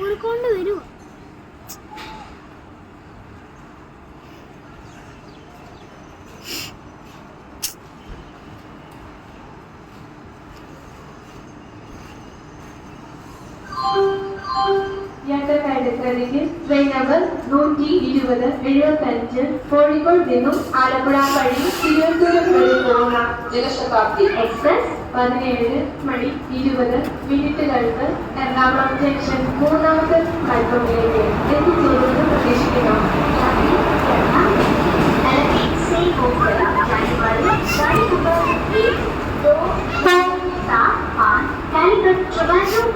ഊരിക്കൊണ്ട് വരുമോ? Train number 120-75 Kozhikode നിന്നും ആലപ്പുഴ വഴി തിരുവനന്തപുരം വരെ പോകുന്ന ജനശതാബ്ദി എക്സ്പ്രസ് 17:20 എറണാകുളം ജംഗ്ഷൻ 3ാമത്തെ പ്ലാറ്റ്ഫോമിലേക്ക് എത്തിച്ചേരുമെന്ന് പ്രതീക്ഷിക്കുന്നു.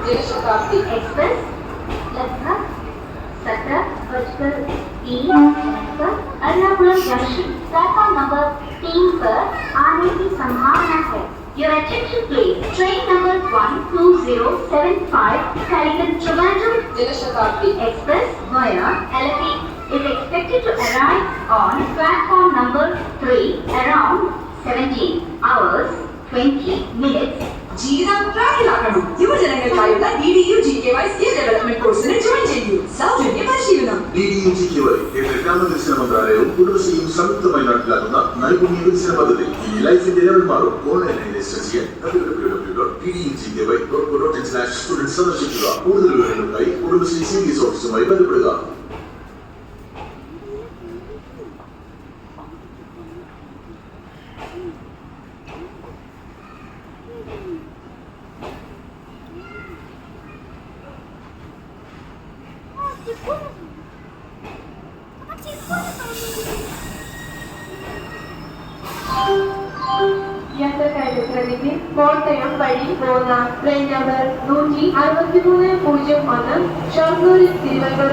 जनशताब्दी एक्सप्रेस लगभग 17:20 एर्नाकुलम जंक्शन प्लेटफॉर्म नंबर 3 पर आने की संभावना है. Your attention please. Train number 12075 Calicut Trivandrum Janashatabdi Express via Alleppey is expected to arrive on platform number 3 around 17 hours 20 minutes. ജീവിതം ട്രാക്കിലാക്കണം. യുവജനങ്ങൾക്കായുള്ള DDU GKY സ്കിൽ ഡെവലപ്മെന്റ് കോഴ്സിന് join ചെയ്യൂ. സൗജന്യ പരിശീലനം. DDU GKY ഗ്രാമവികസന മന്ത്രാലയവും കുടുംബശ്രീയും സംയുക്തമായി നടപ്പിലാക്കുന്ന നൈപുണ്യ വികസന പദ്ധതി. ഈ ലൈഫിന്റെ ലെവൽ മാറും. ഓൺലൈനായി രജിസ്റ്റർ ചെയ്യാൻ www.ddugky.co.in/student സന്ദർശിക്കുക. കൂടുതൽ വിവരങ്ങൾക്കായി കുടുംബശ്രീ CDS ഓഫീസുമായി ബന്ധപ്പെടുക. യാത്രക്കാരുടെ കോട്ടയം വഴി പോകുന്ന ട്രെയിൻ നമ്പർ 16301 ഷൊർണൂരിൽ തിരുവനന്തപുരം